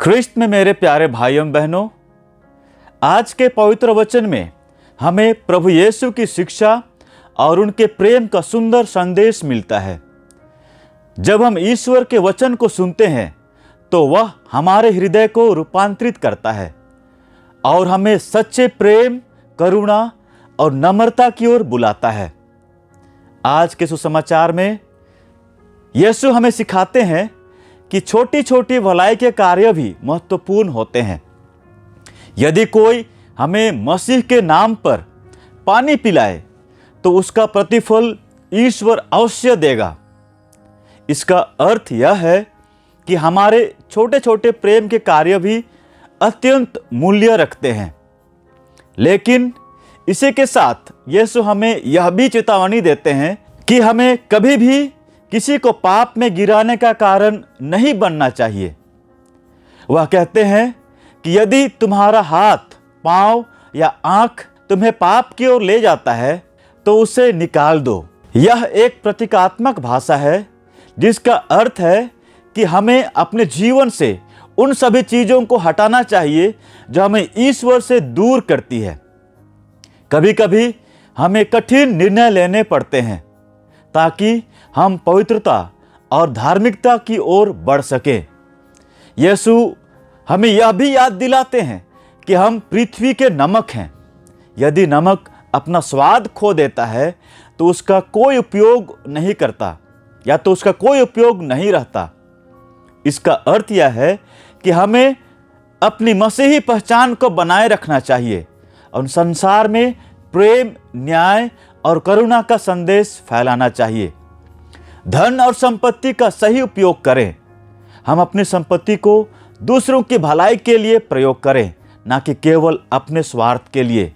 ख्रिस्त में मेरे प्यारे भाइयों बहनों, आज के पवित्र वचन में हमें प्रभु यीशु की शिक्षा और उनके प्रेम का सुंदर संदेश मिलता है। जब हम ईश्वर के वचन को सुनते हैं तो वह हमारे हृदय को रूपांतरित करता है और हमें सच्चे प्रेम, करुणा और नम्रता की ओर बुलाता है। आज के सुसमाचार में यीशु हमें सिखाते हैं कि छोटी छोटी भलाई के कार्य भी महत्वपूर्ण होते हैं। यदि कोई हमें मसीह के नाम पर पानी पिलाए तो उसका प्रतिफल ईश्वर अवश्य देगा। इसका अर्थ यह है कि हमारे छोटे छोटे प्रेम के कार्य भी अत्यंत मूल्य रखते हैं। लेकिन इसी के साथ यीशु हमें यह भी चेतावनी देते हैं कि हमें कभी भी किसी को पाप में गिराने का कारण नहीं बनना चाहिए। वह कहते हैं कि यदि तुम्हारा हाथ, पांव या आंख तुम्हें पाप की ओर ले जाता है तो उसे निकाल दो। यह एक प्रतीकात्मक भाषा है जिसका अर्थ है कि हमें अपने जीवन से उन सभी चीज़ों को हटाना चाहिए जो हमें ईश्वर से दूर करती है। कभी कभी हमें कठिन निर्णय लेने पड़ते हैं ताकि हम पवित्रता और धार्मिकता की ओर बढ़ सकें। यीशु हमें यह भी याद दिलाते हैं कि हम पृथ्वी के नमक हैं। यदि नमक अपना स्वाद खो देता है तो उसका कोई उपयोग नहीं करता या तो उसका कोई उपयोग नहीं रहता। इसका अर्थ यह है कि हमें अपनी मसीही पहचान को बनाए रखना चाहिए और संसार में प्रेम, न्याय और करुणा का संदेश फैलाना चाहिए। धन और संपत्ति का सही उपयोग करें। हम अपनी संपत्ति को दूसरों की भलाई के लिए प्रयोग करें, ना कि केवल अपने स्वार्थ के लिए।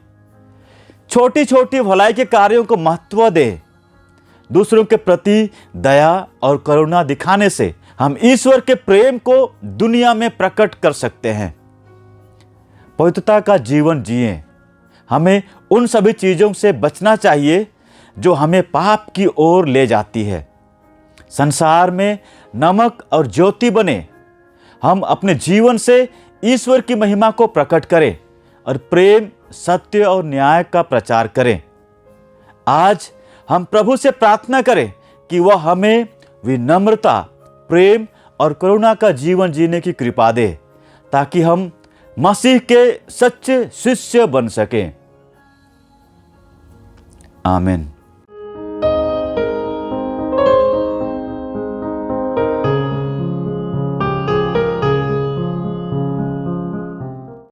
छोटी छोटी भलाई के कार्यों को महत्व दें। दूसरों के प्रति दया और करुणा दिखाने से हम ईश्वर के प्रेम को दुनिया में प्रकट कर सकते हैं। पवित्रता का जीवन जिएं। हमें उन सभी चीज़ों से बचना चाहिए जो हमें पाप की ओर ले जाती है। संसार में नमक और ज्योति बने। हम अपने जीवन से ईश्वर की महिमा को प्रकट करें और प्रेम, सत्य और न्याय का प्रचार करें। आज हम प्रभु से प्रार्थना करें कि वह हमें विनम्रता, प्रेम और करुणा का जीवन जीने की कृपा दे ताकि हम मसीह के सच्चे शिष्य बन सकें। आमीन।